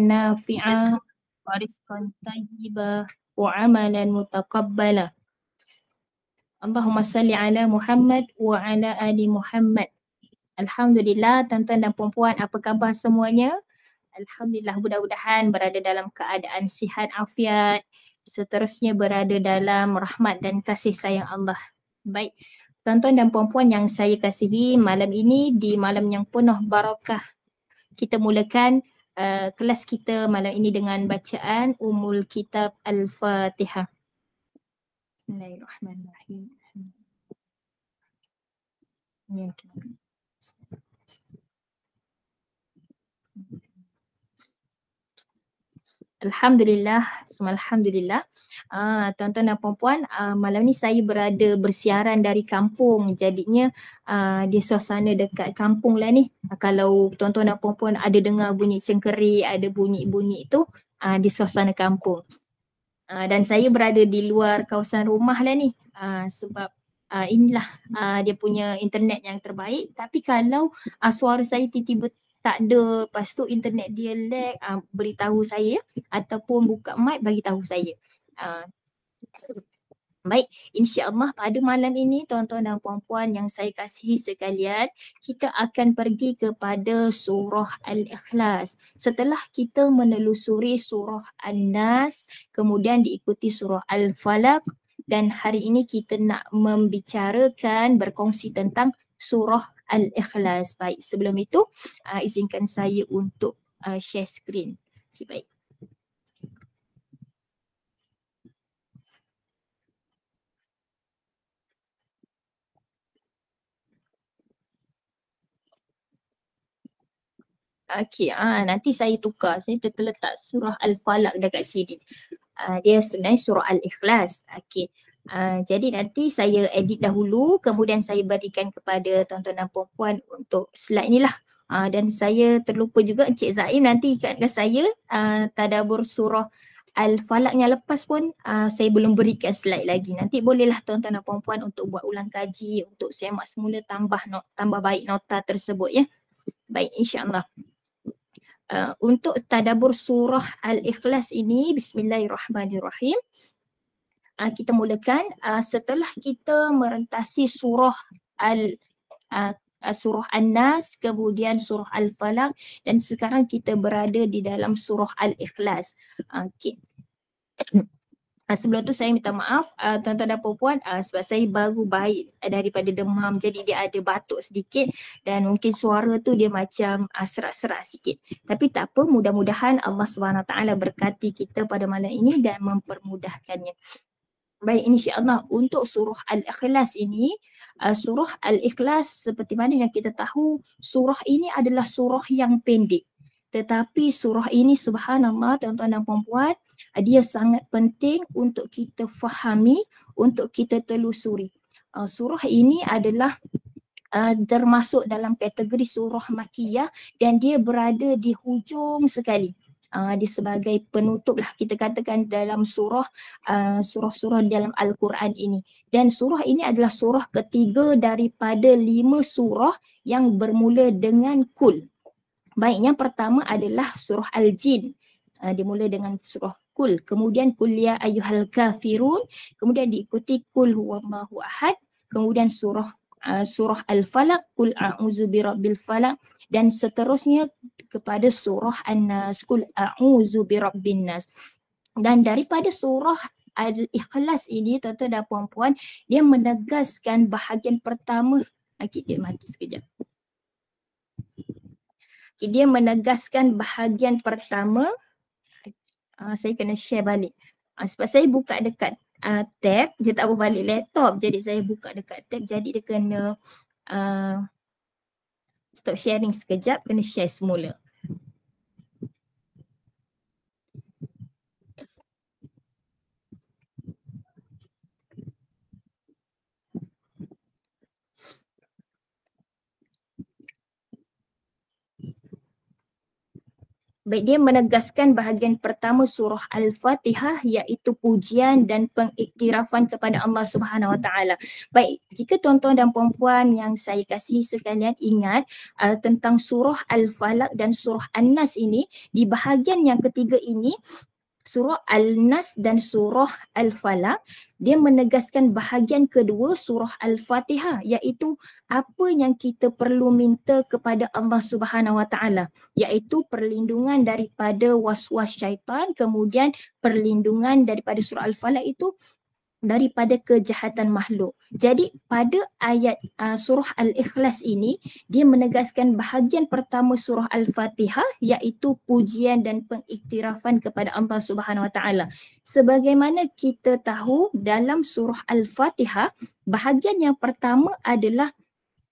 nafi'ah wa rizqan tayyibah wa amalan mutaqabbalah. Allahumma salli ala Muhammad wa ala ali Muhammad. Alhamdulillah, tuan-tuan dan puan-puan, apa khabar semuanya? Alhamdulillah, mudah-mudahan berada dalam keadaan sihat afiat, seterusnya berada dalam rahmat dan kasih sayang Allah. Baik, tuan-tuan dan puan-puan yang saya kasihi, malam ini di malam yang penuh barakah, kita mulakan kelas kita malam ini dengan bacaan Ummul Kitab Al-Fatihah. Bismillahirrahmanirrahim. Alhamdulillah, semua Alhamdulillah. Tuan-tuan dan puan-puan, malam ni saya berada bersiaran dari kampung. Jadinya dia suasana dekat kampung lah ni. Kalau tuan-tuan dan puan-puan ada dengar bunyi cengkerik, ada bunyi-bunyi itu, di suasana kampung. Dan saya berada di luar kawasan rumah lah ni. Sebab inilah dia punya internet yang terbaik. Tapi kalau suara saya tiba-tiba tak ada, lepas tu internet dia lag, beritahu saya ataupun buka mic bagi tahu saya. Baik, insya-Allah pada malam ini tuan-tuan dan puan-puan yang saya kasihi sekalian, kita akan pergi kepada surah Al-Ikhlas. Setelah kita menelusuri surah An-Nas, kemudian diikuti surah Al-Falaq, dan hari ini kita nak membicarakan, berkongsi tentang surah Al-Ikhlas. Baik, sebelum itu izinkan saya untuk share screen. Okay, baik. Okey, nanti saya tukar. Saya terletak surah Al-Falaq dekat sini. Dia sebenarnya surah Al-Ikhlas. Okey. Jadi nanti saya edit dahulu, kemudian saya berikan kepada tuan-tuan dan puan-puan untuk slide ni lah. Dan saya terlupa juga Encik Zaim nanti ikatkan saya tadabbur surah Al-Falaq yang lepas pun saya belum berikan slide lagi. Nanti bolehlah tuan-tuan dan puan-puan untuk buat ulang kaji, untuk semak semula, tambah baik nota tersebut ya. Baik, insya-Allah. Untuk tadabbur surah Al-Ikhlas ini, bismillahirrahmanirrahim. Kita mulakan setelah kita merentasi surah surah An-Nas, kemudian surah Al-Falaq, dan sekarang kita berada di dalam surah Al-Ikhlas. Okay. Sebelum tu saya minta maaf tuan-tuan dan puan-puan sebab saya baru baik daripada demam, jadi dia ada batuk sedikit dan mungkin suara tu dia macam serak-serak sikit. Tapi tak apa, mudah-mudahan Allah SWT berkati kita pada malam ini dan mempermudahkannya. Baik, insya-Allah untuk surah Al-Ikhlas ini, surah Al-Ikhlas seperti mana yang kita tahu, surah ini adalah surah yang pendek. Tetapi surah ini subhanallah tuan-tuan dan puan-puan, dia sangat penting untuk kita fahami, untuk kita telusuri. Surah ini adalah termasuk dalam kategori surah Makkiyah dan dia berada di hujung sekali. Dia sebagai penutup lah kita katakan dalam surah-surah dalam Al-Quran ini. Dan surah ini adalah surah ketiga daripada 5 surah yang bermula dengan kul. Baik, yang pertama adalah surah Al-Jin. Dimula dengan surah kul. Kemudian kul ya ayyuhal kafirun. Kemudian diikuti kul huwallahu ahad. Kemudian surah Al-Falaq, kul a'udzu birabbil falaq, dan seterusnya kepada surah An-Nas, kul a'udzu birabbin nas. Dan daripada surah Al-Ikhlas ini tuan-tuan dan puan-puan, dia menegaskan bahagian pertama. Dia mati sekejap. Dia menegaskan bahagian pertama. Saya kena share balik. Sebab saya buka dekat tab, dia tak berbalik laptop. Jadi saya buka dekat tab, jadi dia kena stop sharing sekejap, kena share semula. Baik, dia menegaskan bahagian pertama surah Al-Fatihah iaitu pujian dan pengiktirafan kepada Allah Subhanahu Wa Taala. Baik, jika tuan-tuan dan puan-puan yang saya kasihi sekalian ingat tentang surah Al-Falaq dan surah An-Nas ini, di bahagian yang ketiga ini surah Al-Nas dan surah Al-Falaq, dia menegaskan bahagian kedua surah Al-Fatihah iaitu apa yang kita perlu minta kepada Allah Subhanahu Wa Taala, iaitu perlindungan daripada was-was syaitan, kemudian perlindungan daripada surah Al-Falaq itu daripada kejahatan makhluk. Jadi pada ayat surah Al-Ikhlas ini, dia menegaskan bahagian pertama surah Al-Fatihah iaitu pujian dan pengiktirafan kepada Allah Subhanahu Wa Taala. Sebagaimana kita tahu dalam surah Al-Fatihah, bahagian yang pertama adalah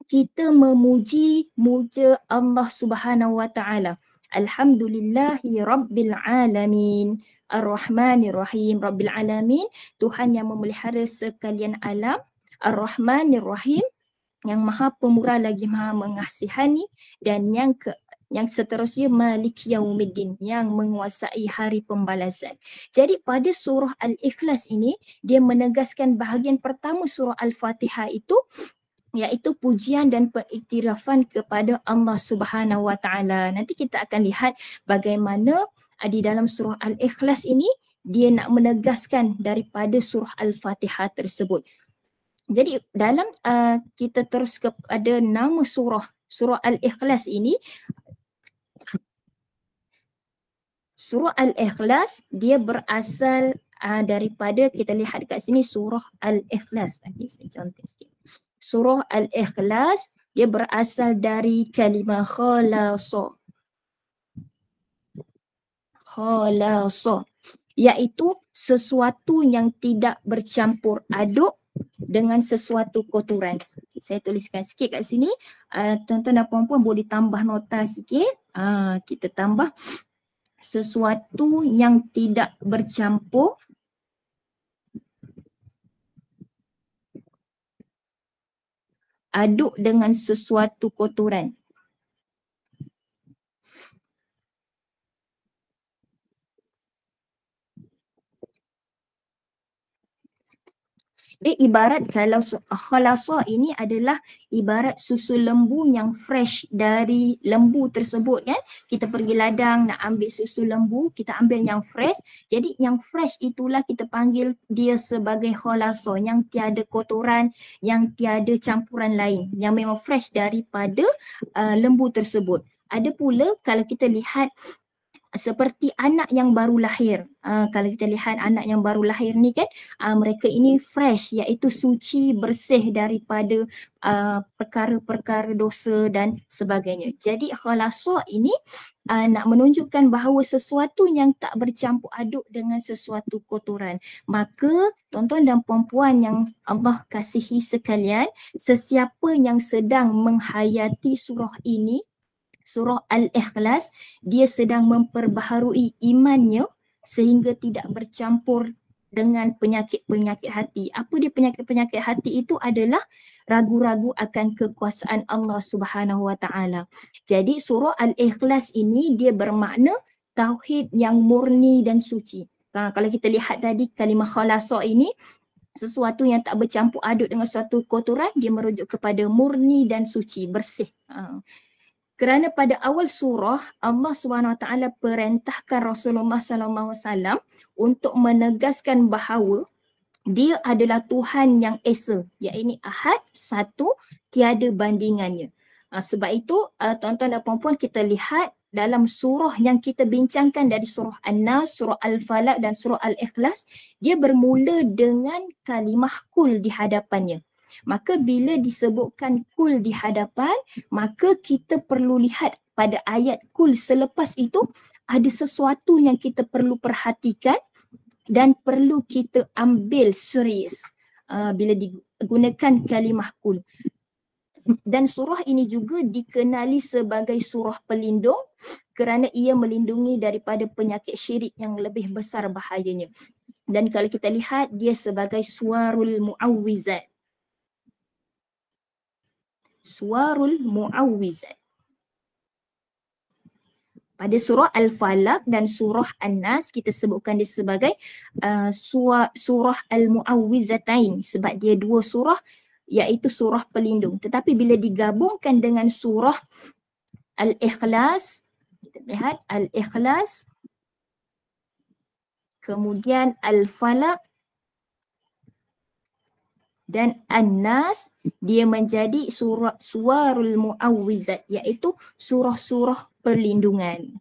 kita memuji muja Allah Subhanahu Wa Taala. Alhamdulillahi Rabbil Alamin. Ar-Rahmanir Rahim. Rabbil Alamin, Tuhan yang memelihara sekalian alam. Ar-Rahmanir Rahim, yang maha pemurah lagi maha mengasihani. Dan yang seterusnya Malik Yaumiddin, yang menguasai hari pembalasan. Jadi pada surah Al-Ikhlas ini, dia menegaskan bahagian pertama surah Al-Fatihah itu iaitu pujian dan pengiktirafan kepada Allah Subhanahu Wa Taala. Nanti kita akan lihat bagaimana di dalam surah Al-Ikhlas ini dia nak menegaskan daripada surah Al-Fatihah tersebut. Jadi dalam kita terus kepada nama surah Al-Ikhlas ini, surah Al-Ikhlas dia berasal daripada, kita lihat kat sini surah Al-Ikhlas. Saya contoh sikit. Surah Al-Ikhlas dia berasal dari kalimah khalasa. Khalasa, iaitu sesuatu yang tidak bercampur aduk dengan sesuatu kotoran. Saya tuliskan sikit kat sini. Tuan-tuan dan puan-puan boleh tambah nota sikit. Kita tambah sesuatu yang tidak bercampur aduk dengan sesuatu kotoran. Dia ibarat, kalau khalasa ini adalah ibarat susu lembu yang fresh dari lembu tersebut kan. Kita pergi ladang nak ambil susu lembu, kita ambil yang fresh. Jadi yang fresh itulah kita panggil dia sebagai khalasa, yang tiada kotoran, yang tiada campuran lain, yang memang fresh daripada lembu tersebut. Ada pula kalau kita lihat seperti anak yang baru lahir. Kalau kita lihat anak yang baru lahir ni kan, mereka ini fresh, iaitu suci, bersih daripada perkara-perkara dosa dan sebagainya. Jadi khalasa ini nak menunjukkan bahawa sesuatu yang tak bercampur aduk dengan sesuatu kotoran. Maka tuan-tuan dan puan-puan yang Allah kasihi sekalian, sesiapa yang sedang menghayati surah ini, surah Al-Ikhlas, dia sedang memperbaharui imannya sehingga tidak bercampur dengan penyakit-penyakit hati. Apa dia penyakit-penyakit hati itu? Adalah ragu-ragu akan kekuasaan Allah Subhanahu Wa Taala. Jadi surah Al-Ikhlas ini dia bermakna tauhid yang murni dan suci. Kalau kita lihat tadi kalimah khalasa ini, sesuatu yang tak bercampur aduk dengan suatu kotoran, dia merujuk kepada murni dan suci, bersih. Kerana pada awal surah Allah SWT perintahkan Rasulullah SAW untuk menegaskan bahawa dia adalah Tuhan yang Esa, iaitu Ahad, satu, tiada bandingannya. Sebab itu tuan-tuan dan puan-puan, kita lihat dalam surah yang kita bincangkan dari surah An-Nas, surah Al-Falaq dan surah Al-Ikhlas, dia bermula dengan kalimah kul di hadapannya. Maka bila disebutkan kul di hadapan, maka kita perlu lihat pada ayat kul selepas itu ada sesuatu yang kita perlu perhatikan dan perlu kita ambil serius bila digunakan kalimah kul. Dan surah ini juga dikenali sebagai surah pelindung kerana ia melindungi daripada penyakit syirik yang lebih besar bahayanya. Dan kalau kita lihat, dia sebagai suarul mu'awwizat. Suarul mu'awwizat. Pada surah Al-Falaq dan surah An-Nas kita sebutkan dia sebagai surah Al-Mu'awwizatain sebab dia dua surah iaitu surah pelindung. Tetapi bila digabungkan dengan surah Al-Ikhlas, kita lihat Al-Ikhlas, kemudian Al-Falaq dan An-Nas, dia menjadi suwarul mu'awwizat iaitu surah-surah perlindungan.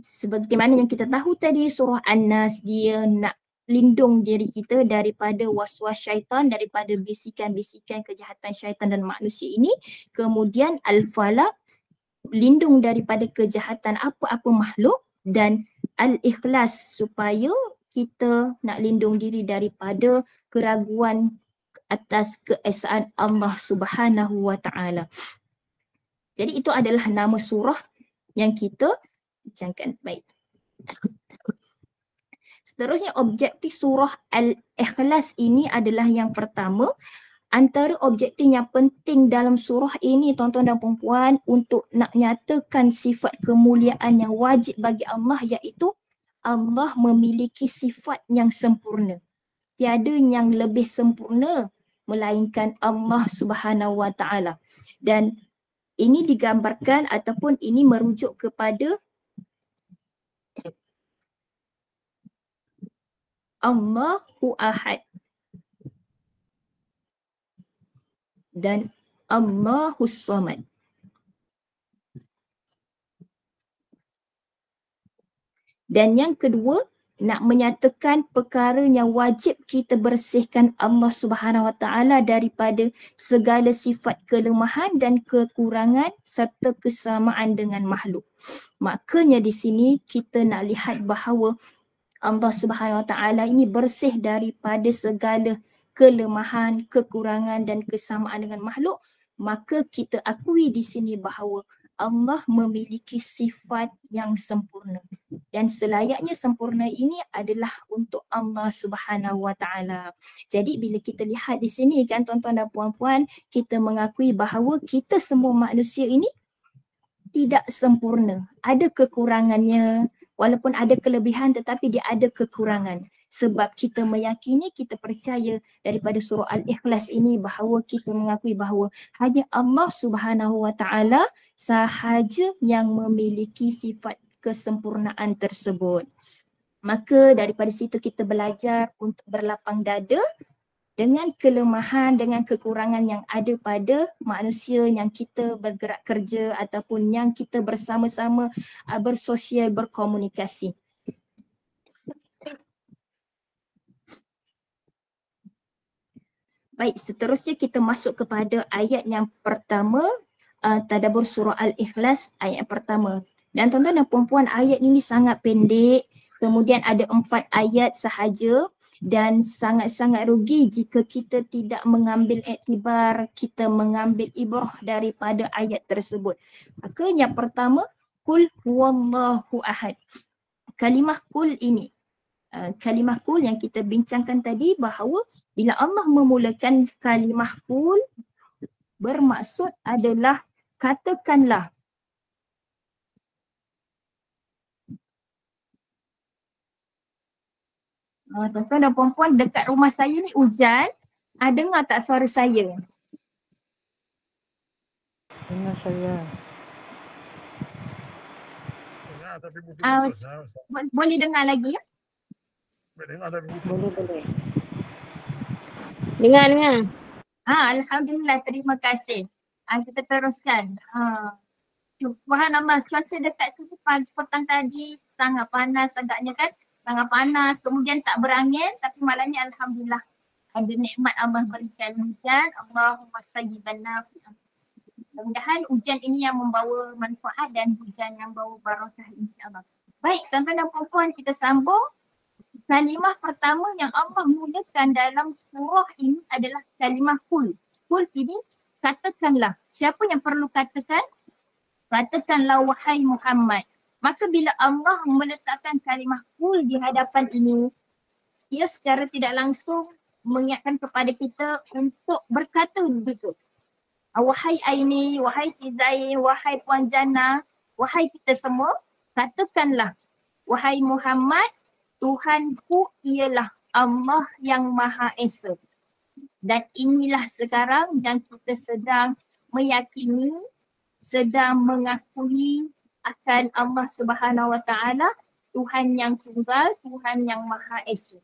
Seperti mana yang kita tahu tadi, surah An-Nas dia nak lindung diri kita daripada waswas syaitan, daripada bisikan-bisikan kejahatan syaitan dan manusia ini. Kemudian Al-Falaq lindung daripada kejahatan apa-apa makhluk, dan Al-Ikhlas supaya kita nak lindung diri daripada keraguan atas keesaan Allah Subhanahu wa taala. Jadi itu adalah nama surah yang kita bincangkan. Baik. Seterusnya objektif surah Al-Ikhlas ini adalah yang pertama, antara objektif yang penting dalam surah ini tuan-tuan dan puan-puan untuk nak nyatakan sifat kemuliaan yang wajib bagi Allah, iaitu Allah memiliki sifat yang sempurna. Tiada yang lebih sempurna melainkan Allah Subhanahu wa taala. Dan ini digambarkan ataupun ini merujuk kepada Allahu Ahad dan Allahus Samad. Dan yang kedua, nak menyatakan perkara yang wajib kita bersihkan Allah Subhanahu wa taala daripada segala sifat kelemahan dan kekurangan serta kesamaan dengan makhluk. Makanya di sini kita nak lihat bahawa Allah Subhanahu wa taala ini bersih daripada segala kelemahan, kekurangan dan kesamaan dengan makhluk. Maka kita akui di sini bahawa Allah memiliki sifat yang sempurna. Dan selayaknya sempurna ini adalah untuk Allah Subhanahu wa taala. Jadi bila kita lihat di sini kan tuan-tuan dan puan-puan, kita mengakui bahawa kita semua manusia ini tidak sempurna. Ada kekurangannya, walaupun ada kelebihan tetapi dia ada kekurangan. Sebab kita meyakini, kita percaya daripada surah Al-Ikhlas ini bahawa kita mengakui bahawa hanya Allah Subhanahu wa taala sahaja yang memiliki sifat kesempurnaan tersebut. Maka daripada situ kita belajar untuk berlapang dada dengan kelemahan, dengan kekurangan yang ada pada manusia yang kita bergerak kerja ataupun yang kita bersama-sama bersosial, berkomunikasi. Baik, seterusnya kita masuk kepada ayat yang pertama, tadabbur surah Al-Ikhlas ayat pertama. Dan tuan-tuan dan puan-puan, ayat ini sangat pendek, kemudian ada 4 ayat sahaja dan sangat-sangat rugi jika kita tidak mengambil iktibar, kita mengambil ibrah daripada ayat tersebut. Maka yang pertama, Qul huwallahu ahad. Kalimah Qul ini, kalimah Qul yang kita bincangkan tadi bahawa bila Allah memulakan kalimah Qul bermaksud adalah katakanlah. Tuan-tuan dan puan-puan, dekat rumah saya ni hujan. Dengar tak suara saya? Dengar saya. Dengar tapi bukan Boleh dengar lagi ya? Boleh. Dengar. Alhamdulillah, terima kasih. Kita teruskan. Subhanallah, cuaca dekat sini petang tadi sangat panas agaknya kan? Sangat panas, kemudian tak berangin, tapi malamnya alhamdulillah ada nikmat Allah berikan hujan. Allahumma sayyiban nafi'an. Mudah-mudahan hujan ini yang membawa manfaat dan hujan yang bawa barakah insya-Allah. Baik, tuan-tuan dan puan-puan, kita sambung. Kalimah pertama yang Allah mulakan dalam surah ini adalah kalimah Qul. Qul ini katakanlah. Siapa yang perlu katakan? Katakanlah wahai Muhammad. Maka bila Allah meletakkan kalimah Qul di hadapan ini, ia secara tidak langsung mengingatkan kepada kita untuk berkata begitu. Wahai Aini, wahai Tizai, wahai Puan Jannah, wahai kita semua, katakanlah, wahai Muhammad, Tuhanku ialah Allah yang Maha Esa. Dan inilah sekarang yang kita sedang meyakini, sedang mengakui akan Allah Subhanahu Wa Taala, Tuhan yang tunggal, Tuhan yang Maha Esa.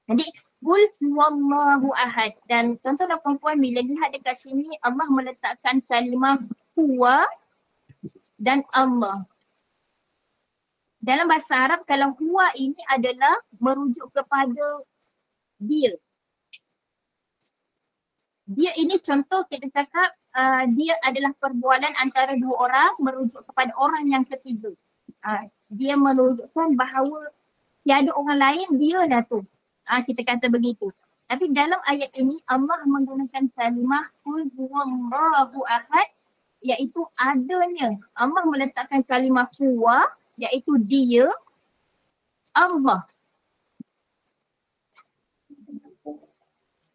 Jadi, Qul huwallahu ahad. Dan tuan-tuan dan puan-puan, bila lihat dekat sini, Allah meletakkan kalimah huwa dan Allah. Dalam bahasa Arab, kalau huwa ini adalah merujuk kepada dia. Dia ini contoh kita cakap dia adalah perbualan antara dua orang merujuk kepada orang yang ketiga. Dia menunjukkan bahawa tiada orang lain, dia lah tu. Kita kata begitu. Tapi dalam ayat ini Allah menggunakan kalimah Qul huwallahu ahad, iaitu adanya. Allah meletakkan kalimah huwa, iaitu dia, Allah.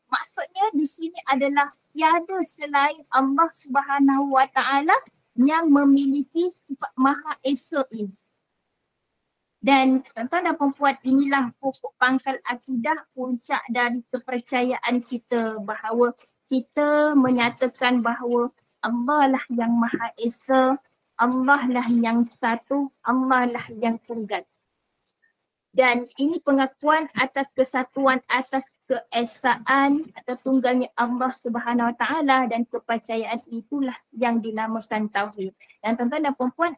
Maksudnya di sini adalah tiada selain Allah Subhanahu Wa Taala yang memiliki sifat Maha Esa ini. Dan tuan-tuan dan puan-puan, inilah pokok pangkal akidah, puncak dari kepercayaan kita bahawa kita menyatakan bahawa Allah lah yang Maha Esa, Allah lah yang satu, Allah lah yang tunggal. Dan ini pengakuan atas kesatuan, atas keesaan atau tunggalnya Allah Subhanahu Wa Taala, dan kepercayaan itulah yang dinamakan tauhid. Dan tuan-tuan dan puan-puan,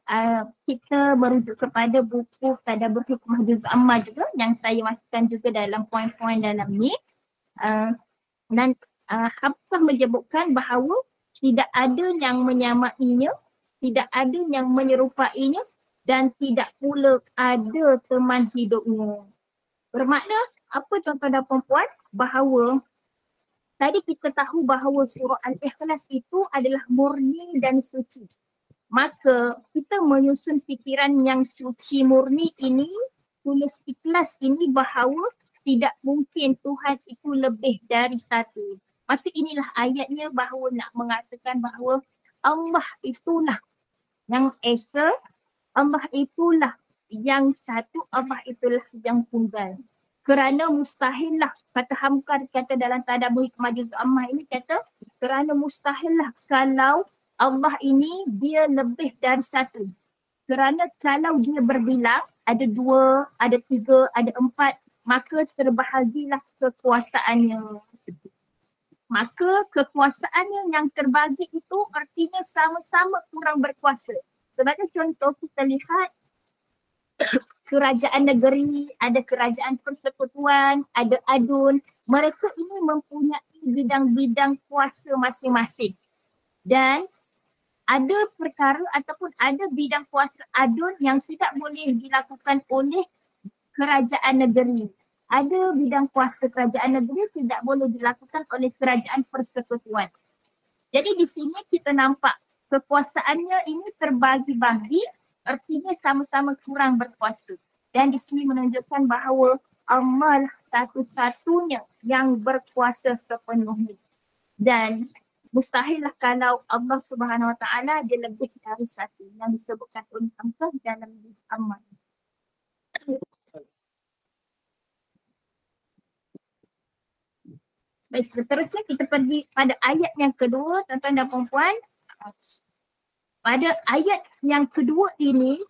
kita merujuk kepada buku Tadabbur Hikmah Juz Amma juga yang saya masukkan juga dalam poin-poin dalam ni. Dan Hafsah menyebutkan bahawa tidak ada yang menyamainya, tidak ada yang menyerupainya, dan tidak pula ada teman hidupnya. Bermakna apa tuan-tuan dan puan-puan? Bahawa tadi kita tahu bahawa surah Al-Ikhlas itu adalah murni dan suci. Maka kita menyusun fikiran yang suci murni ini, tulis ikhlas ini, bahawa tidak mungkin Tuhan itu lebih dari satu. Maksud inilah ayatnya bahawa nak mengatakan bahawa Allah itulah yang Esa, Allah itulah yang satu, Allah itulah yang tunggal. Kerana mustahillah, kata Hamkar kata dalam Tadabbur Hikmah Juz Amma ini, kata kerana mustahillah kalau Allah ini dia lebih dari satu. Kerana kalau dia berbilang, ada dua, ada tiga, ada empat, maka terbahagilah kekuasaannya. Maka kekuasaannya yang terbagi itu artinya sama-sama kurang berkuasa. Sebagai contoh, kita lihat kerajaan negeri, ada kerajaan persekutuan, ada adun. Mereka ini mempunyai bidang-bidang kuasa masing-masing. Dan ada perkara ataupun ada bidang kuasa adun yang tidak boleh dilakukan oleh kerajaan negeri. Ada bidang kuasa kerajaan negeri tidak boleh dilakukan oleh kerajaan persekutuan. Jadi di sini kita nampak kekuasaannya ini terbagi-bagi, artinya sama-sama kurang berkuasa. Dan di sini menunjukkan bahawa Allah satu-satunya yang berkuasa sepenuhnya. Dan mustahillah kalau Allah Subhanahu Wa Taala dia lebih dari satu, yang disebutkan oleh Allah dalam Al-Quran. Baik, seterusnya kita pergi pada ayat yang kedua, tuan-tuan dan puan-puan. Pada ayat yang kedua ini,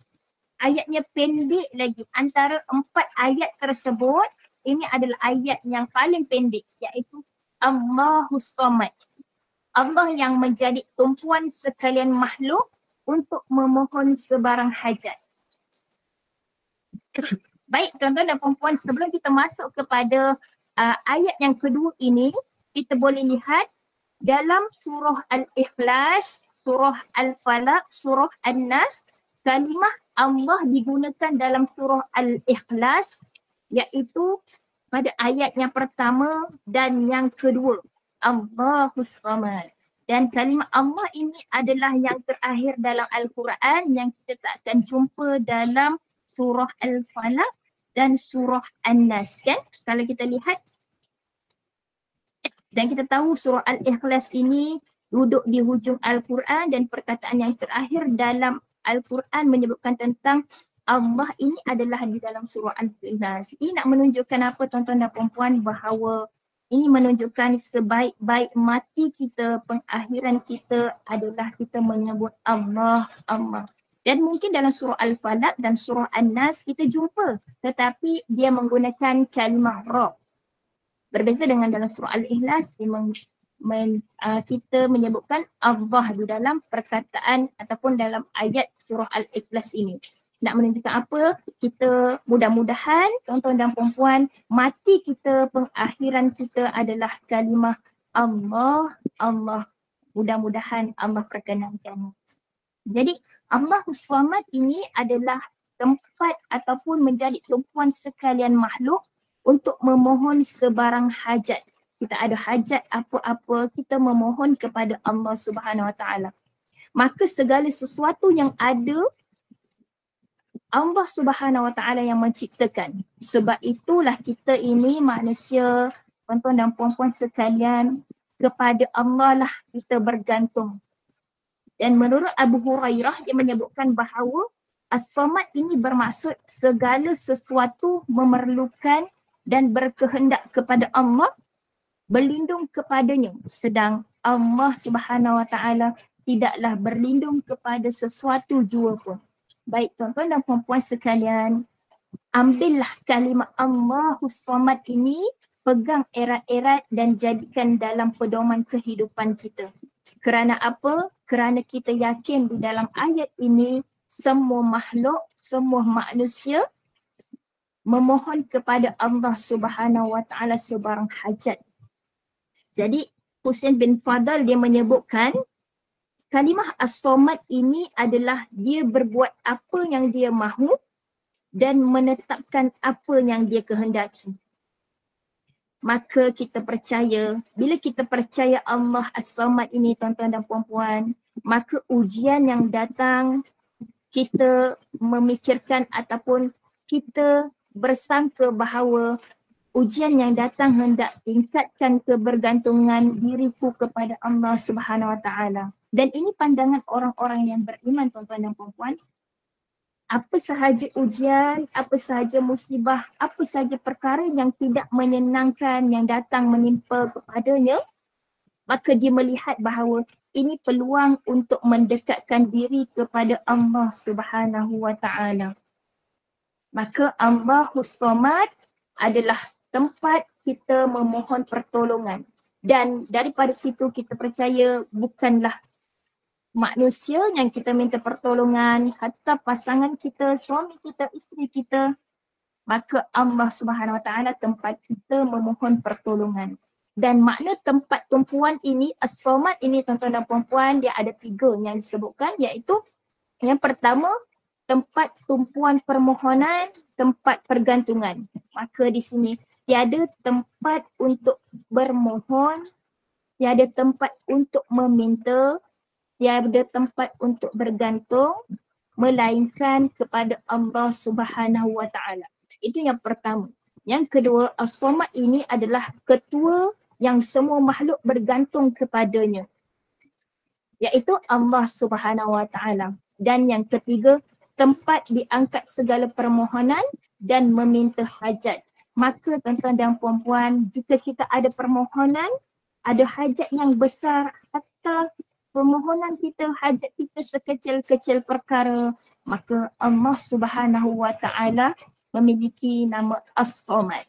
ayatnya pendek lagi. Antara 4 ayat tersebut, ini adalah ayat yang paling pendek, iaitu Allahus Samad. Allah yang menjadi tumpuan sekalian makhluk untuk memohon sebarang hajat. Baik tuan-tuan dan puan-puan, sebelum kita masuk kepada ayat yang kedua ini, kita boleh lihat dalam surah Al-Ikhlas, surah Al-Falaq, surah An-Nas, kalimah Allah digunakan dalam surah Al-Ikhlas, iaitu pada ayat yang pertama dan yang kedua, Allahus Samad. Dan kalimah Allah ini adalah yang terakhir dalam Al-Quran, yang kita tak akan jumpa dalam surah Al-Falaq dan surah An-Nas, kan? Kalau kita lihat, dan kita tahu surah Al-Ikhlas ini duduk di hujung Al-Quran, dan perkataan yang terakhir dalam Al-Quran menyebutkan tentang Allah ini adalah di dalam surah Al-Ikhlas. Ini nak menunjukkan apa tuan-tuan dan puan-puan, bahawa ini menunjukkan sebaik-baik mati kita, pengakhiran kita adalah kita menyebut Allah, Allah. Dan mungkin dalam surah Al-Falaq dan surah An-Nas kita jumpa, tetapi dia menggunakan kalimah Rabb. Berbeza dengan dalam surah Al-Ikhlas, kita menyebutkan Allah di dalam perkataan ataupun dalam ayat surah Al-Ikhlas ini. Nak menunjukkan apa? Kita mudah-mudahan tuan-tuan dan puan-puan, mati kita, pengakhiran kita adalah kalimah Allah, Allah. Mudah-mudahan Allah perkenankan. Jadi Allah Samad ini adalah tempat ataupun menjadi tumpuan sekalian makhluk untuk memohon sebarang hajat. Kita ada hajat apa-apa, kita memohon kepada Allah Subhanahu Wa Taala. Maka segala sesuatu yang ada, Allah Subhanahu Wa Taala yang menciptakan. Sebab itulah kita ini manusia, tuan-tuan dan puan-puan sekalian, kepada Allah lah kita bergantung. Dan menurut Abu Hurairah, dia menyebutkan bahawa As-Samad ini bermaksud segala sesuatu memerlukan dan berkehendak kepada Allah, berlindung kepadanya. Sedang Allah Subhanahu Wa Taala tidaklah berlindung kepada sesuatu jua pun. Baik tuan-tuan dan puan-puan sekalian, ambillah kalimah Allahus Samad ini, pegang erat-erat dan jadikan dalam pedoman kehidupan kita. Kerana apa? Kerana kita yakin di dalam ayat ini semua makhluk, semua manusia memohon kepada Allah Subhanahu Wa Taala sebarang hajat. Jadi Husain bin Fadal dia menyebutkan kalimah As-Samad ini adalah dia berbuat apa yang dia mahu dan menetapkan apa yang dia kehendaki. Maka kita percaya, bila kita percaya Allah As-Samad ini tuan-tuan dan puan-puan, maka ujian yang datang kita memikirkan ataupun kita bersangka bahawa ujian yang datang hendak tingkatkan kebergantungan diriku kepada Allah Subhanahu Wa Taala. Dan ini pandangan orang-orang yang beriman tuan-tuan dan puan-puan. Apa sahaja ujian, apa sahaja musibah, apa sahaja perkara yang tidak menyenangkan yang datang menimpa kepadanya, maka dia melihat bahawa ini peluang untuk mendekatkan diri kepada Allah Subhanahu Wa Taala. Maka Allahus Samad adalah tempat kita memohon pertolongan. Dan daripada situ kita percaya bukanlah manusia yang kita minta pertolongan, hatta pasangan kita, suami kita, isteri kita, maka Allah Subhanahu Wa Taala tempat kita memohon pertolongan. Dan makna tempat tumpuan ini, As-Samad ini tuan-tuan dan puan-puan, dia ada 3 yang disebutkan, iaitu yang pertama, tempat tumpuan permohonan, tempat pergantungan. Maka di sini tiada tempat untuk bermohon, tiada tempat untuk meminta, tiada tempat untuk bergantung, melainkan kepada Allah Subhanahu Wa Taala. Itu yang pertama. Yang kedua, As-Samad ini adalah ketua yang semua makhluk bergantung kepadanya, iaitu Allah Subhanahu Wa Taala. Dan yang ketiga, tempat diangkat segala permohonan dan meminta hajat. Maka tuan-tuan dan puan-puan, jika kita ada permohonan, ada hajat yang besar, atau permohonan kita, hajat kita sekecil-kecil perkara, maka Allah Subhanahu Wa Taala memiliki nama As-Samad.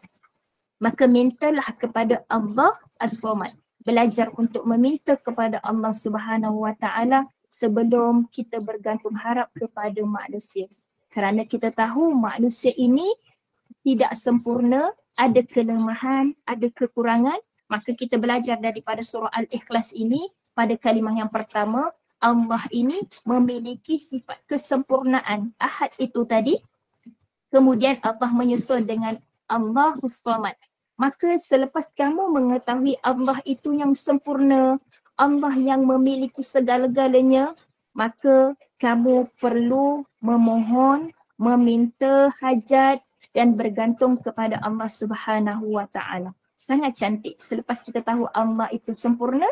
Maka mintalah kepada Allah As-Samad. Belajar untuk meminta kepada Allah Subhanahu Wa Taala sebelum kita bergantung harap kepada manusia. Kerana kita tahu manusia ini tidak sempurna, ada kelemahan, ada kekurangan. Maka kita belajar daripada surah Al-Ikhlas ini, pada kalimah yang pertama, Allah ini memiliki sifat kesempurnaan. Ahad itu tadi. Kemudian Allah menyusul dengan Allahus Samad. Maka selepas kamu mengetahui Allah itu yang sempurna, Allah yang memiliki segala-galanya, maka kamu perlu memohon, meminta hajat dan bergantung kepada Allah Subhanahu Wa Taala. Sangat cantik. Selepas kita tahu Allah itu sempurna,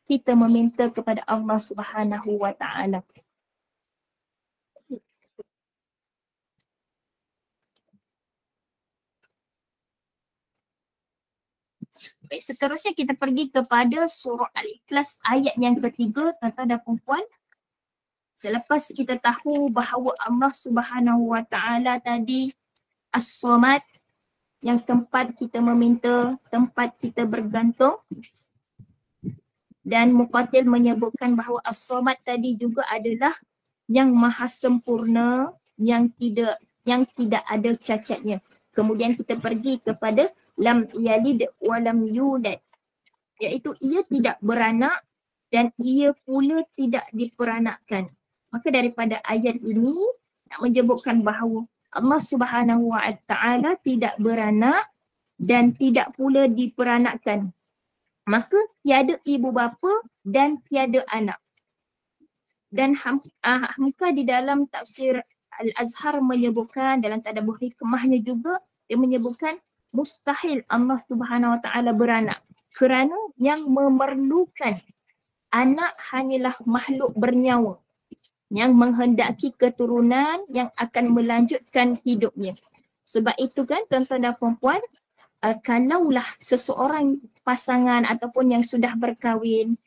kita meminta kepada Allah Subhanahu wa Ta'ala. Baik, seterusnya kita pergi kepada surah Al-Ikhlas ayat yang ketiga, tuan-tuan dan puan-puan. Selepas kita tahu bahawa Allah Subhanahu wa Ta'ala tadi As-Samad, yang tempat kita meminta, tempat kita bergantung, dan Muqatil menyebutkan bahawa As-Samad tadi juga adalah yang maha sempurna, yang tidak ada cacatnya. Kemudian kita pergi kepada lam yalid wa lam yulad, iaitu ia tidak beranak dan ia pula tidak diperanakkan. Maka daripada ayat ini nak menyebutkan bahawa Allah Subhanahu wa Ta'ala tidak beranak dan tidak pula diperanakkan. Maka tiada ibu bapa dan tiada anak. Dan Hamka di dalam tafsir Al-Azhar menyebutkan, dalam tadabbur hikmahnya juga, dia menyebutkan mustahil Allah Subhanahu wa Ta'ala beranak. Kerana yang memerlukan anak hanyalah makhluk bernyawa yang menghendaki keturunan yang akan melanjutkan hidupnya. Sebab itu kan tuan-tuan dan puan-puan, kalaulah seseorang pasangan ataupun yang sudah berkahwin,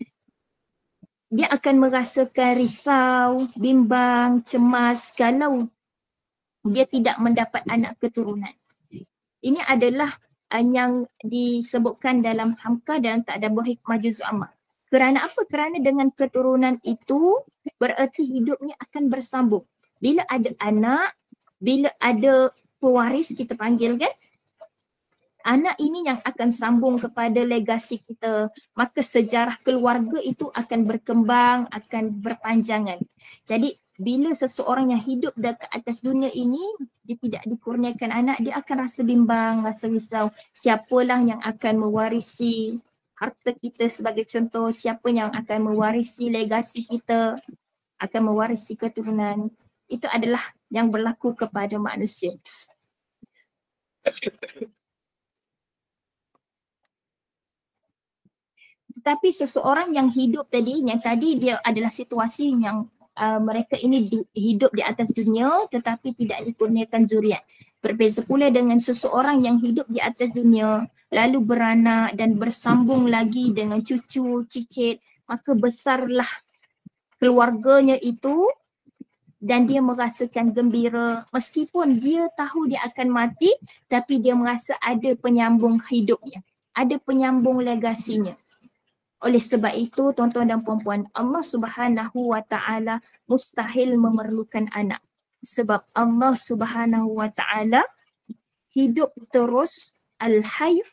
dia akan merasakan risau, bimbang, cemas kalau dia tidak mendapat anak keturunan. Ini adalah yang disebutkan dalam Hamka dan Tadabbur Hikmah Juz' Amma. Kerana apa? Kerana dengan keturunan itu bererti hidupnya akan bersambung. Bila ada anak, bila ada pewaris kita panggil kan, anak ini yang akan sambung kepada legasi kita, maka sejarah keluarga itu akan berkembang, akan berpanjangan. Jadi bila seseorang yang hidup dekat atas dunia ini, dia tidak dikurniakan anak, dia akan rasa bimbang, rasa risau. Siapalah yang akan mewarisi harta kita sebagai contoh, siapa yang akan mewarisi legasi kita, akan mewarisi keturunan. Itu adalah yang berlaku kepada manusia. Tetapi seseorang yang hidup tadi, yang tadi dia adalah situasi yang mereka ini hidup di atas dunia tetapi tidak dikurniakan zuriat. Berbeza pula dengan seseorang yang hidup di atas dunia lalu beranak dan bersambung lagi dengan cucu, cicit, maka besarlah keluarganya itu dan dia merasakan gembira meskipun dia tahu dia akan mati, tapi dia merasa ada penyambung hidupnya, ada penyambung legasinya. Oleh sebab itu, tuan-tuan dan puan-puan, Allah Subhanahu wa Ta'ala mustahil memerlukan anak. Sebab Allah Subhanahu wa Ta'ala hidup terus, Al-Hayy,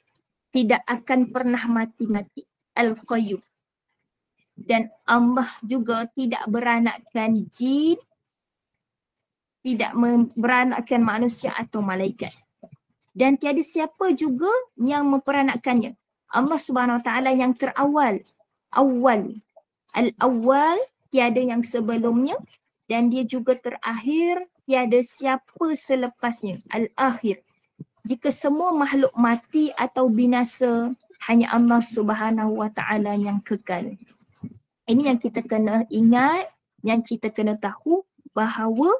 tidak akan pernah mati-mati, Al-Qayyum. Dan Allah juga tidak beranakkan jin, tidak beranakkan manusia atau malaikat. Dan tiada siapa juga yang memperanakkannya. Allah Subhanahu Wa Ta'ala yang terawal, awal, al-awwal, tiada yang sebelumnya, dan dia juga terakhir, tiada siapa selepasnya, al-akhir. Jika semua makhluk mati atau binasa, hanya Allah Subhanahu Wa Ta'ala yang kekal. Ini yang kita kena ingat, yang kita kena tahu bahawa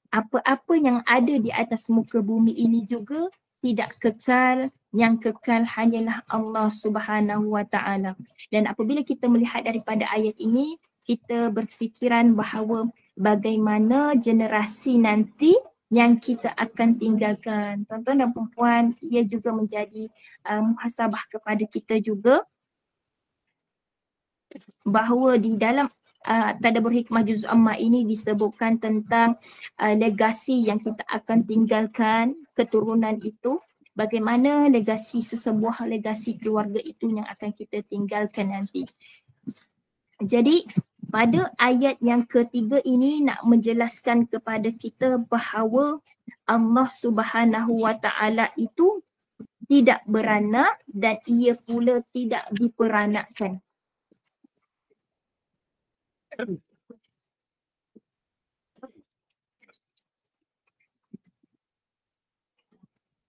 apa-apa yang ada di atas muka bumi ini juga tidak kekal, yang kekal hanyalah Allah Subhanahu Wa Ta'ala. Dan apabila kita melihat daripada ayat ini, kita berfikiran bahawa bagaimana generasi nanti yang kita akan tinggalkan. Tuan-tuan dan puan-puan, ia juga menjadi muhasabah kepada kita juga bahawa di dalam Tadabbur Hikmah Juz' Amma ini disebutkan tentang legasi yang kita akan tinggalkan, keturunan itu, bagaimana legasi sesebuah legasi keluarga itu yang akan kita tinggalkan nanti. Jadi pada ayat yang ketiga ini nak menjelaskan kepada kita bahawa Allah Subhanahu Wa Ta'ala itu tidak beranak dan ia pula tidak diperanakkan.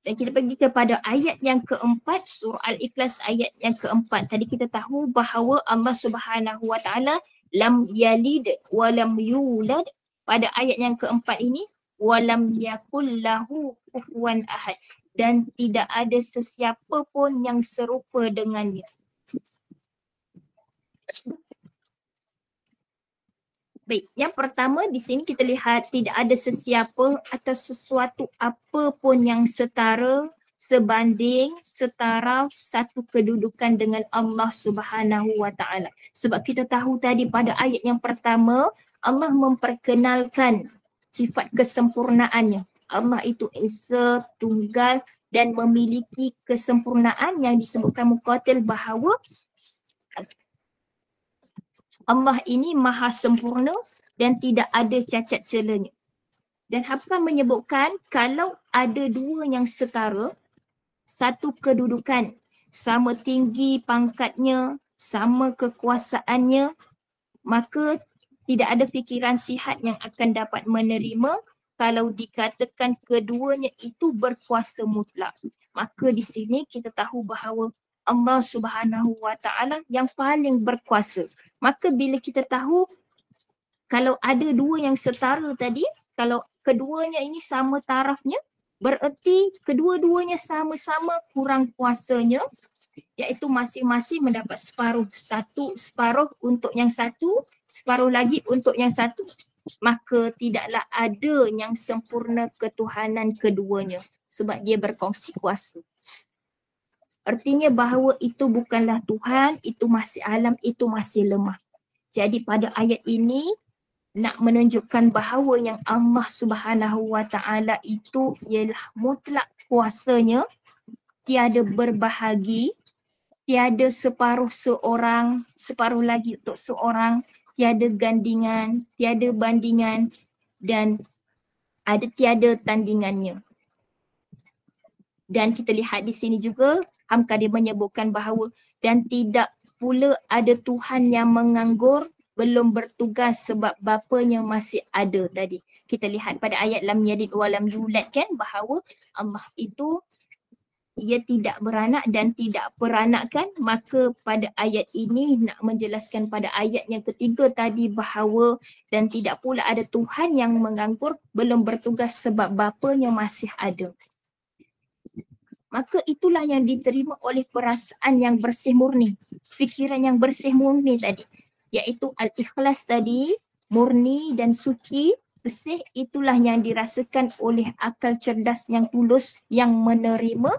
Dan kita pergi kepada ayat yang keempat, surah Al-Ikhlas ayat yang keempat. Tadi kita tahu bahawa Allah Subhanahu Wa Taala lam yalid wa lam yulad. Pada ayat yang keempat ini, wa lam yakul lahu kufuwan ahad. Dan tidak ada sesiapa pun yang serupa dengannya. Baik, yang pertama di sini kita lihat tidak ada sesiapa atau sesuatu apa pun yang setara, sebanding, setara satu kedudukan dengan Allah Subhanahu Wa Taala. Sebab kita tahu tadi pada ayat yang pertama, Allah memperkenalkan sifat kesempurnaannya. Allah itu Esa, tunggal dan memiliki kesempurnaan yang disebutkan Muqatil bahawa Allah ini maha sempurna dan tidak ada cacat celanya. Dan Hafsah menyebutkan kalau ada dua yang setara, satu kedudukan, sama tinggi pangkatnya, sama kekuasaannya, maka tidak ada fikiran sihat yang akan dapat menerima kalau dikatakan keduanya itu berkuasa mutlak. Maka di sini kita tahu bahawa Allah Subhanahu Wa Taala yang paling berkuasa. Maka bila kita tahu kalau ada dua yang setara tadi, kalau keduanya ini sama tarafnya, bererti kedua-duanya sama-sama kurang kuasanya, iaitu masing-masing mendapat separuh. Satu separuh untuk yang satu, separuh lagi untuk yang satu. Maka tidaklah ada yang sempurna ketuhanan keduanya sebab dia berkongsi kuasa. Artinya bahawa itu bukanlah Tuhan, itu masih alam, itu masih lemah. Jadi pada ayat ini nak menunjukkan bahawa yang Allah Subhanahu Wa Taala itu ialah mutlak kuasanya, tiada berbahagi, tiada separuh seorang, separuh lagi untuk seorang, tiada gandingan, tiada bandingan dan tiada tandingannya. Dan kita lihat di sini juga Hamka dia menyebutkan bahawa dan tidak pula ada Tuhan yang menganggur belum bertugas sebab bapanya masih ada tadi. Kita lihat pada ayat lam yalid wa lam yulad kan bahawa Allah itu ia tidak beranak dan tidak peranakkan. Maka pada ayat ini nak menjelaskan pada ayat yang ketiga tadi bahawa dan tidak pula ada Tuhan yang menganggur belum bertugas sebab bapanya masih ada. Maka itulah yang diterima oleh perasaan yang bersih murni, fikiran yang bersih murni tadi, iaitu al-ikhlas tadi, murni dan suci, bersih, itulah yang dirasakan oleh akal cerdas yang tulus yang menerima.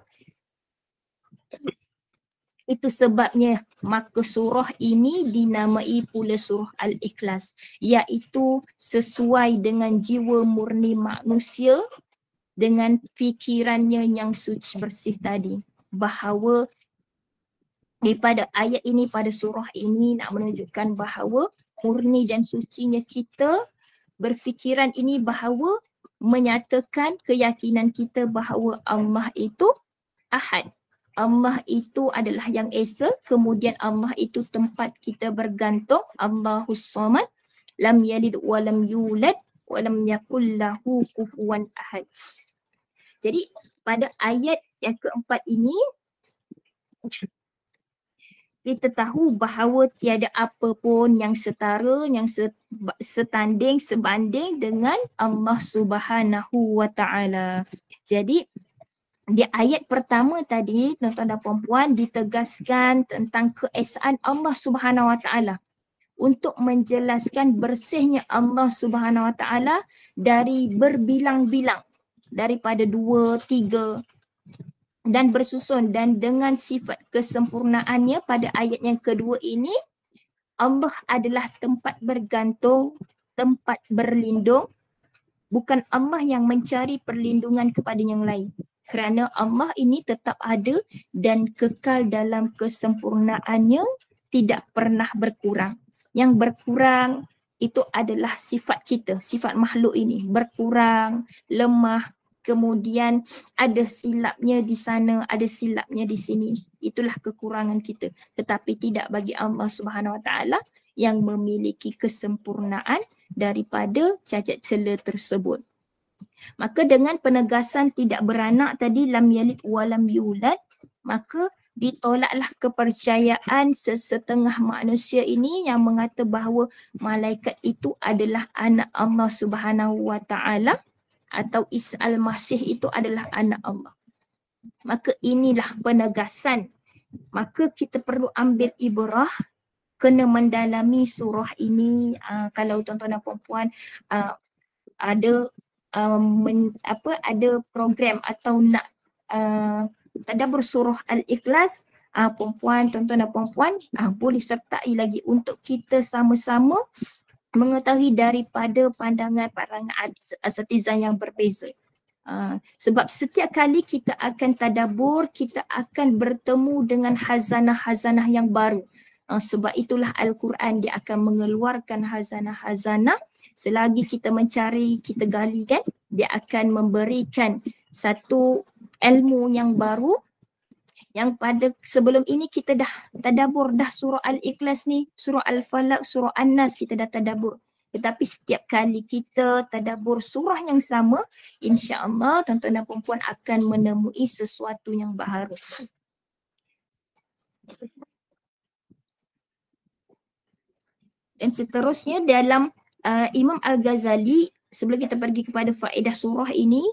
Itu sebabnya maka surah ini dinamai pula surah Al-Ikhlas, iaitu sesuai dengan jiwa murni manusia dengan fikirannya yang suci bersih tadi. Bahawa daripada ayat ini pada surah ini nak menunjukkan bahawa murni dan sucinya kita berfikiran ini bahawa menyatakan keyakinan kita bahawa Allah itu Ahad. Allah itu adalah yang Esa, kemudian Allah itu tempat kita bergantung, Allahus Samad, lam yalid wa lam yulad wa lam yakul lahu kufuwan ahad. Jadi pada ayat yang keempat ini kita tahu bahawa tiada apa pun yang setara, yang setanding, sebanding dengan Allah Subhanahu Wa Taala. Jadi di ayat pertama tadi tuan-tuan dan puan-puan ditegaskan tentang keesaan Allah Subhanahu Wa Taala untuk menjelaskan bersihnya Allah Subhanahu Wa Taala dari berbilang-bilang, daripada 2, 3 dan bersusun, dan dengan sifat kesempurnaannya pada ayat yang kedua ini Allah adalah tempat bergantung, tempat berlindung, bukan Allah yang mencari perlindungan kepada yang lain, kerana Allah ini tetap ada dan kekal dalam kesempurnaannya, tidak pernah berkurang. Yang berkurang itu adalah sifat kita, sifat makhluk ini berkurang, lemah, kemudian ada silapnya di sana, ada silapnya di sini. Itulah kekurangan kita. Tetapi tidak bagi Allah Subhanahu Wa Taala yang memiliki kesempurnaan daripada cacat cela tersebut. Maka dengan penegasan tidak beranak tadi, lam yalid wa lam yulad, maka ditolaklah kepercayaan sesetengah manusia ini yang mengata bahawa malaikat itu adalah anak Allah Subhanahu wa taala atau Isa al-Masih itu adalah anak Allah. Maka inilah penegasan. Maka kita perlu ambil ibrah, kena mendalami surah ini. Kalau tuan-tuan dan puan-puan ada ada program atau nak tadabbur surah Al-Ikhlas, puan-puan, tuan-tuan dan puan-puan boleh sertai lagi untuk kita sama-sama mengetahui daripada pandangan asatizah yang berbeza. Sebab setiap kali kita akan tadabbur, kita akan bertemu dengan hazanah-hazanah yang baru. Sebab itulah Al-Quran dia akan mengeluarkan hazanah-hazanah. Selagi kita mencari, kita gali kan, dia akan memberikan satu ilmu yang baru yang pada sebelum ini kita dah tadabbur dah surah Al-Ikhlas ni, surah Al-Falaq, surah An-Nas kita dah tadabbur. Tetapi setiap kali kita tadabbur surah yang sama, insya-Allah tuan-tuan dan puan-puan akan menemui sesuatu yang baharu. Dan seterusnya dalam Imam Al-Ghazali, sebelum kita pergi kepada faedah surah ini,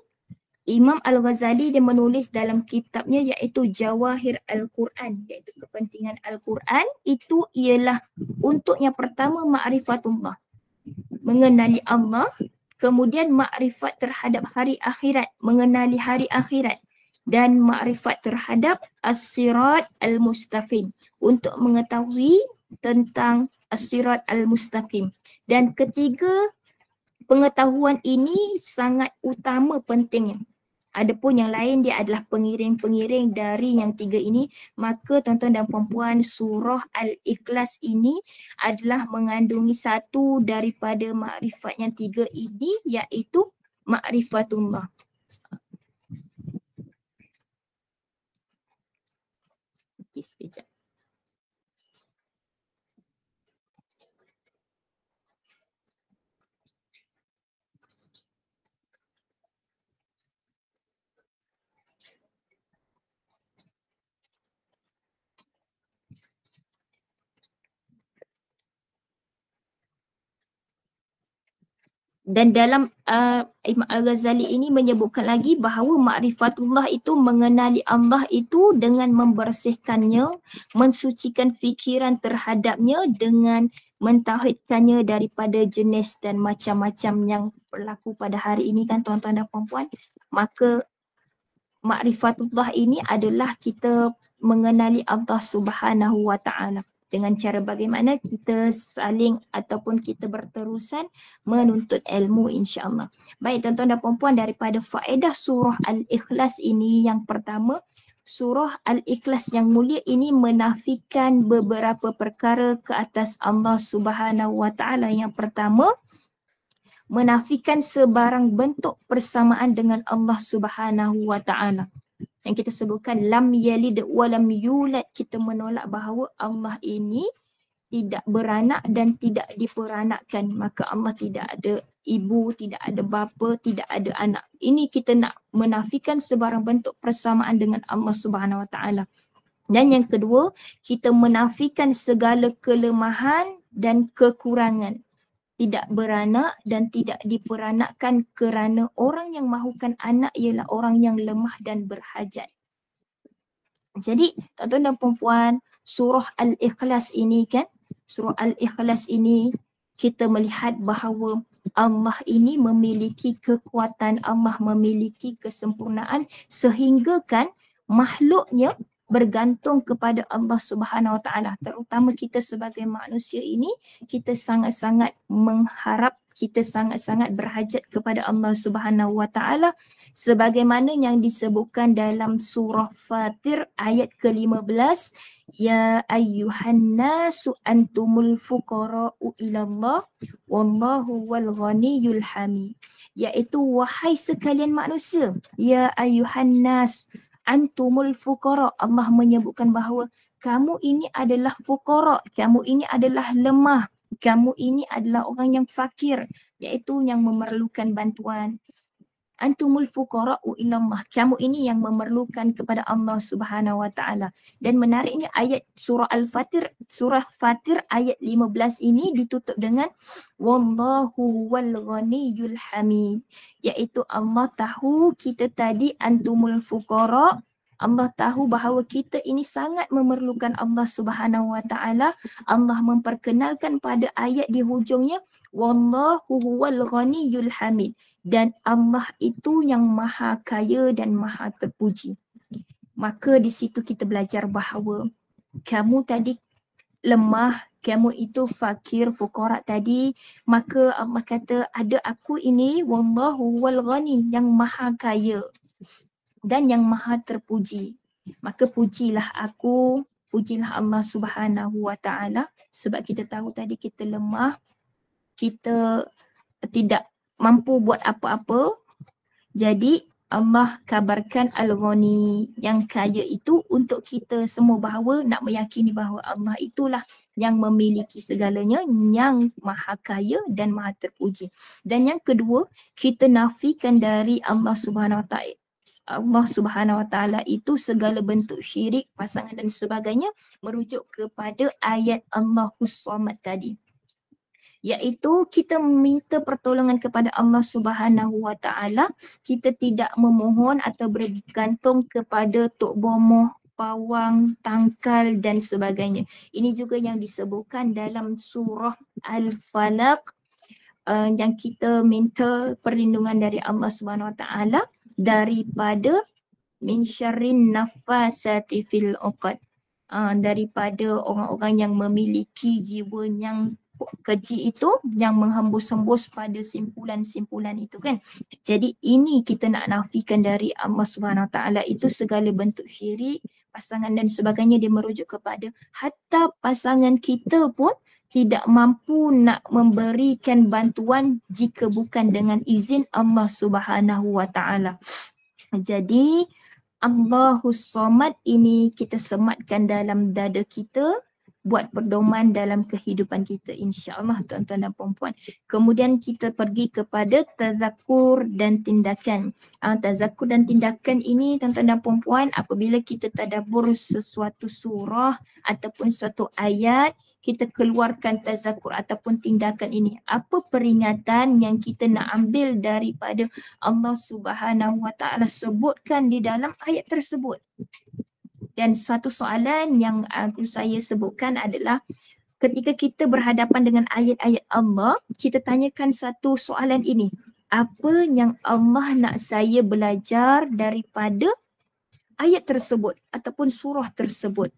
Imam Al-Ghazali dia menulis dalam kitabnya iaitu Jawahir Al-Quran, iaitu kepentingan Al-Quran itu ialah untuk yang pertama ma'rifatullah, mengenali Allah, kemudian makrifat terhadap hari akhirat, mengenali hari akhirat, dan makrifat terhadap as-sirat al-mustaqim, untuk mengetahui tentang as-sirat al-mustaqim. Dan ketiga, pengetahuan ini sangat utama pentingnya. Adapun yang lain dia adalah pengiring-pengiring dari yang tiga ini. Maka tuan-tuan dan puan-puan, surah Al-Ikhlas ini adalah mengandungi satu daripada makrifat yang tiga ini, iaitu makrifatullah. Okay, sekejap. Dan dalam Imam Al-Ghazali ini menyebutkan lagi bahawa ma'rifatullah itu mengenali Allah itu dengan membersihkannya, mensucikan fikiran terhadapnya dengan mentauhidkannya daripada jenis dan macam-macam yang berlaku pada hari ini kan tuan-tuan dan puan-puan. Maka ma'rifatullah ini adalah kita mengenali Allah Subhanahu wa taala dengan cara bagaimana kita saling ataupun kita berterusan menuntut ilmu, insya-Allah. Baik tuan-tuan dan puan-puan, daripada faedah surah Al-Ikhlas ini, yang pertama, surah Al-Ikhlas yang mulia ini menafikan beberapa perkara ke atas Allah Subhanahu wa taala. Yang pertama, menafikan sebarang bentuk persamaan dengan Allah Subhanahu wa taala. Yang kita sebutkan lam yalid wa lam yulad, kita menolak bahawa Allah ini tidak beranak dan tidak diperanakkan. Maka Allah tidak ada ibu, tidak ada bapa, tidak ada anak. Ini kita nak menafikan sebarang bentuk persamaan dengan Allah Subhanahu wa taala. Dan yang kedua, kita menafikan segala kelemahan dan kekurangan. Tidak beranak dan tidak diperanakkan kerana orang yang mahukan anak ialah orang yang lemah dan berhajat. Jadi tuan-tuan dan puan-puan, surah Al-Ikhlas ini kan, surah Al-Ikhlas ini kita melihat bahawa Allah ini memiliki kekuatan, Allah memiliki kesempurnaan sehingga kan makhluknya bergantung kepada Allah Subhanahu wa taala. Terutama kita sebagai manusia ini, kita sangat-sangat mengharap, kita sangat-sangat berhajat kepada Allah Subhanahu wa taala sebagaimana yang disebutkan dalam surah Fatir ayat ke-15, ya ayyuhan nasu antumul fuqara'u ilallah wallahu wal ghaniyyul hamid, iaitu wahai sekalian manusia, ya ayyuhan nas antumul fuqara. Allah menyebutkan bahawa kamu ini adalah fuqara, kamu ini adalah lemah, kamu ini adalah orang yang fakir, iaitu yang memerlukan bantuan. antumul fuqara'u ilallah. Kamu ini yang memerlukan kepada Allah Subhanahu wa taala. Dan menariknya ayat surah Al-Fatir, surah Fatir ayat 15 ini ditutup dengan wallahu wal ghaniyyul hamid, iaitu Allah tahu kita tadi antumul fuqara'. Allah tahu bahawa kita ini sangat memerlukan Allah Subhanahu wa taala. Allah memperkenalkan pada ayat di hujungnya wallahu huwal ghaniyyul hamid, dan Allah itu yang maha kaya dan maha terpuji. Maka di situ kita belajar bahawa kamu tadi lemah, kamu itu fakir, fuqara tadi, maka Allah kata ada aku ini wallahu wal ghani, yang maha kaya dan yang maha terpuji. Maka pujilah aku, pujilah Allah Subhanahu wa taala, sebab kita tahu tadi kita lemah, kita tidak mampu buat apa-apa. Jadi Allah kabarkan Al-Ghani, yang kaya itu, untuk kita semua bahawa nak meyakini bahawa Allah itulah yang memiliki segalanya, yang maha kaya dan maha terpuji. Dan yang kedua, kita nafikan dari Allah Subhanahu wa taala itu segala bentuk syirik, pasangan dan sebagainya, merujuk kepada ayat Allahus Samad tadi, iaitu kita minta pertolongan kepada Allah Subhanahu wa taala. Kita tidak memohon atau bergantung kepada tok bomoh, pawang, tangkal dan sebagainya. Ini juga yang disebutkan dalam surah Al-Falaq, yang kita minta perlindungan dari Allah Subhanahu wa taala daripada min syarrin nafasati fil uqad, daripada orang-orang yang memiliki jiwa yang keji itu, yang menghembus-hembus pada simpulan-simpulan itu kan. Jadi ini kita nak nafikan dari Allah Subhanahu Wa Taala itu segala bentuk syirik, pasangan dan sebagainya. Dia merujuk kepada hatta pasangan kita pun tidak mampu nak memberikan bantuan jika bukan dengan izin Allah Subhanahu Wa Taala. Jadi Allahus Samad ini kita sematkan dalam dada kita, buat pedoman dalam kehidupan kita, insya-Allah tuan-tuan dan puan-puan. Kemudian kita pergi kepada tazakur dan tindakan. Tazakur dan tindakan ini tuan-tuan dan puan-puan, apabila kita tadabbur sesuatu surah ataupun suatu ayat, kita keluarkan tazakur ataupun tindakan ini. Apa peringatan yang kita nak ambil daripada Allah Subhanahu Wa Taala sebutkan di dalam ayat tersebut? Dan satu soalan yang saya sebutkan adalah ketika kita berhadapan dengan ayat-ayat Allah, kita tanyakan satu soalan ini. Apa yang Allah nak saya belajar daripada ayat tersebut ataupun surah tersebut?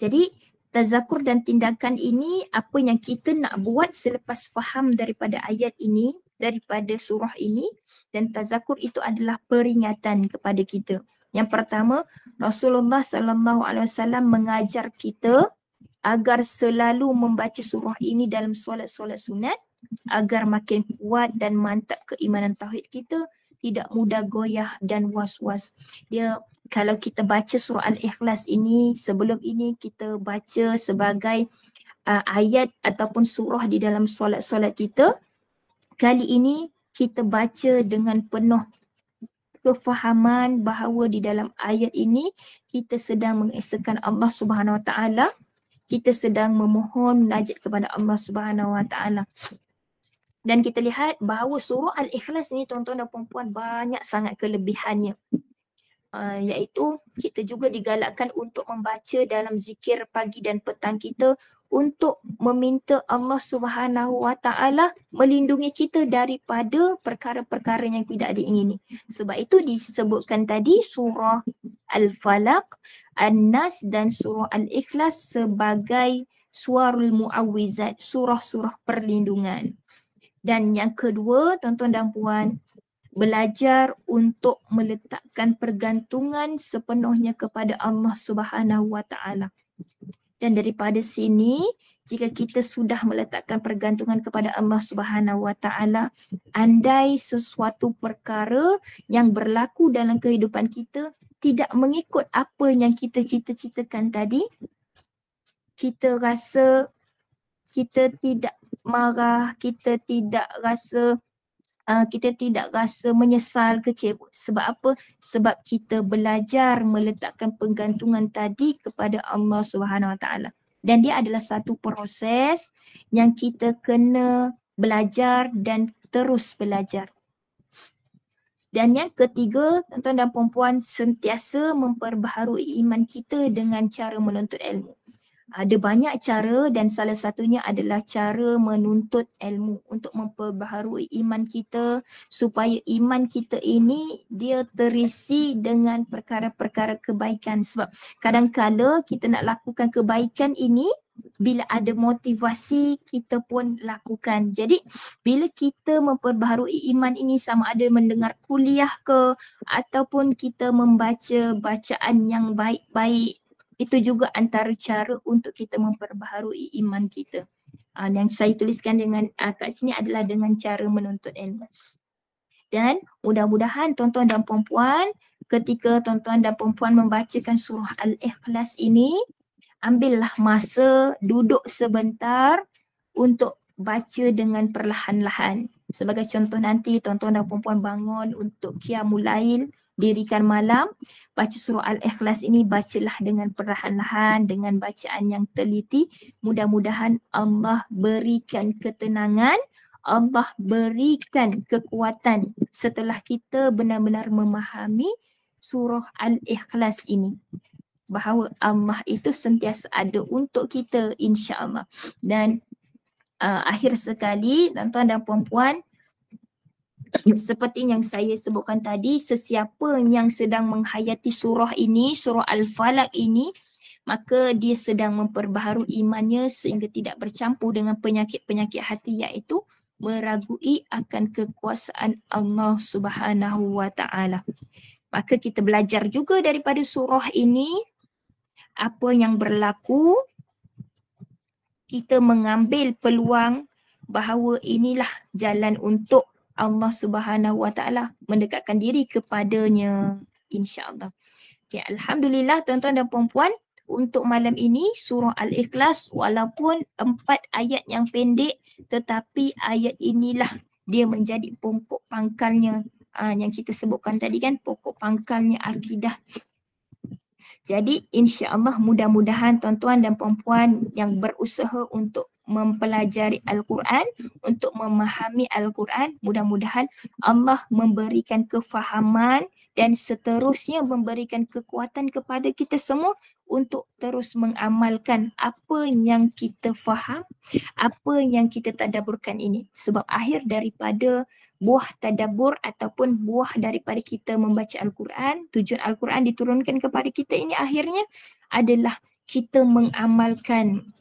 Jadi tazakur dan tindakan ini apa yang kita nak buat selepas faham daripada ayat ini, daripada surah ini. Dan tazakur itu adalah peringatan kepada kita. Yang pertama, Rasulullah SAW mengajar kita agar selalu membaca surah ini dalam solat-solat sunat agar makin kuat dan mantap keimanan tauhid kita, tidak mudah goyah dan was-was. Dia, kalau kita baca surah Al-Ikhlas ini, sebelum ini kita baca sebagai ayat ataupun surah di dalam solat-solat kita, kali ini kita baca dengan penuh kefahaman bahawa di dalam ayat ini kita sedang mengesakan Allah Subhanahu Wa Taala, kita sedang memohon munajat kepada Allah Subhanahu Wa Taala. Dan kita lihat bahawa surah Al-Ikhlas ini tuan-tuan dan puan-puan banyak sangat kelebihannya. Iaitu kita juga digalakkan untuk membaca dalam zikir pagi dan petang kita untuk meminta Allah Subhanahu Wa Taala melindungi kita daripada perkara-perkara yang tidak diingini. Sebab itu disebutkan tadi surah Al-Falaq, An-Nas dan surah Al-Ikhlas sebagai suarul muawwizat, surah-surah perlindungan. Dan yang kedua, tuan-tuan dan puan, belajar untuk meletakkan pergantungan sepenuhnya kepada Allah Subhanahu Wa Taala. Dan daripada sini, jika kita sudah meletakkan pergantungan kepada Allah Subhanahu Wa Taala, andai sesuatu perkara yang berlaku dalam kehidupan kita tidak mengikut apa yang kita cita-citakan tadi, kita rasa kita tidak marah, kita tidak rasa kita tidak rasa menyesal kecewa. Sebab apa? Sebab kita belajar meletakkan penggantungan tadi kepada Allah Subhanahu Wa Taala. Dan dia adalah satu proses yang kita kena belajar dan terus belajar. Dan yang ketiga, tuan-tuan dan puan-puan, sentiasa memperbaharui iman kita dengan cara menuntut ilmu. Ada banyak cara dan salah satunya adalah cara menuntut ilmu untuk memperbaharui iman kita supaya iman kita ini dia terisi dengan perkara-perkara kebaikan. Sebab kadang-kala kita nak lakukan kebaikan ini bila ada motivasi kita pun lakukan. Jadi bila kita memperbaharui iman ini sama ada mendengar kuliah ke ataupun kita membaca bacaan yang baik-baik, itu juga antara cara untuk kita memperbaharui iman kita. Yang saya tuliskan dengan kat sini adalah dengan cara menuntut ilmu. Dan mudah-mudahan tuan-tuan dan puan-puan ketika tuan-tuan dan puan-puan membacakan surah Al-Ikhlas ini, ambillah masa, duduk sebentar untuk baca dengan perlahan-lahan. Sebagai contoh nanti tuan-tuan dan puan-puan bangun untuk qiyamul lail, dirikan malam, baca surah Al-Ikhlas ini bacalah dengan perlahan-lahan, dengan bacaan yang teliti. Mudah-mudahan Allah berikan ketenangan, Allah berikan kekuatan setelah kita benar-benar memahami surah Al-Ikhlas ini. Bahawa Allah itu sentiasa ada untuk kita, insya-Allah. Dan akhir sekali, tuan-tuan dan puan-puan, seperti yang saya sebutkan tadi, sesiapa yang sedang menghayati surah ini, surah Al-Falaq ini, maka dia sedang memperbaharui imannya sehingga tidak bercampur dengan penyakit-penyakit hati, iaitu meragui akan kekuasaan Allah Subhanahu Wa Taala. Maka kita belajar juga daripada surah ini apa yang berlaku, kita mengambil peluang bahawa inilah jalan untuk Allah Subhanahu Wa Taala mendekatkan diri kepadanya, insya-Allah. Okay, alhamdulillah tuan-tuan dan puan-puan, untuk malam ini surah Al-Ikhlas walaupun 4 ayat yang pendek, tetapi ayat inilah dia menjadi pokok pangkalnya yang kita sebutkan tadi kan, pokok pangkalnya akidah. Jadi insya-Allah mudah-mudahan tuan-tuan dan puan-puan yang berusaha untuk mempelajari Al-Quran, untuk memahami Al-Quran, mudah-mudahan Allah memberikan kefahaman dan seterusnya memberikan kekuatan kepada kita semua untuk terus mengamalkan apa yang kita faham, apa yang kita tadabburkan ini. Sebab akhir daripada buah tadabbur ataupun buah daripada kita membaca Al-Quran, tujuan Al-Quran diturunkan kepada kita ini akhirnya adalah kita mengamalkan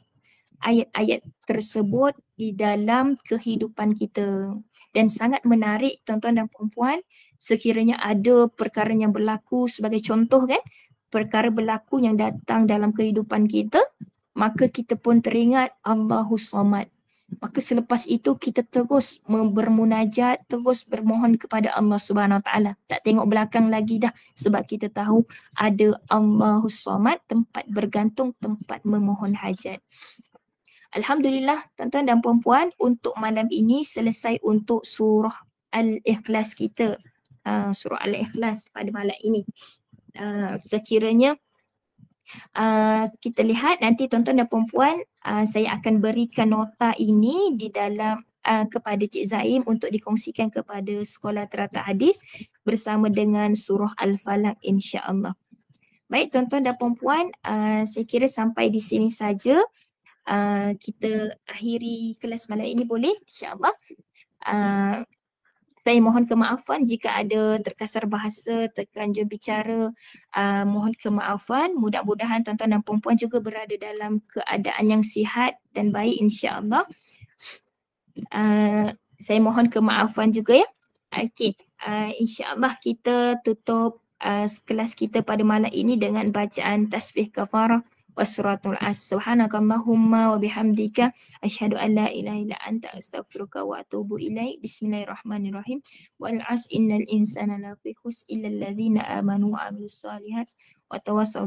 ayat-ayat tersebut di dalam kehidupan kita. Dan sangat menarik tuan-tuan dan puan-puan, sekiranya ada perkara yang berlaku sebagai contoh kan, perkara berlaku yang datang dalam kehidupan kita, maka kita pun teringat Allahus Samad. Maka selepas itu kita terus bermunajat, terus bermohon kepada Allah Subhanahu Wa Taala. Tak tengok belakang lagi dah, sebab kita tahu ada Allahus Samad, tempat bergantung, tempat memohon hajat. Alhamdulillah tuan-tuan dan puan-puan, untuk malam ini selesai untuk surah Al-Ikhlas kita. Surah Al-Ikhlas pada malam ini. Sekiranya kita lihat nanti tuan-tuan dan puan-puan, saya akan berikan nota ini di dalam kepada Cik Zaim untuk dikongsikan kepada sekolah teratai hadis bersama dengan surah Al-Falaq, insya-Allah. Baik tuan-tuan dan puan-puan, saya kira sampai di sini saja. Kita akhiri kelas malam ini, boleh, insya-Allah. Saya mohon kemaafan jika ada terkasar bahasa, terganjur bicara, mohon kemaafan. Mudah-mudahan tuan-tuan dan puan-puan juga berada dalam keadaan yang sihat dan baik, insya-Allah. Saya mohon kemaafan juga ya. Okey, insya-Allah kita tutup kelas kita pada malam ini dengan bacaan tasbih kafarah wasuratul as. Subhanakallahumma wa bihamdika asyhadu an la ilaha illa anta astaghfiruka wa atubu ilaik. Bismillahirrahmanirrahim. Wal as innal insana lafi khusr illa alladhina amanu wa amilus solihat wa tawassaw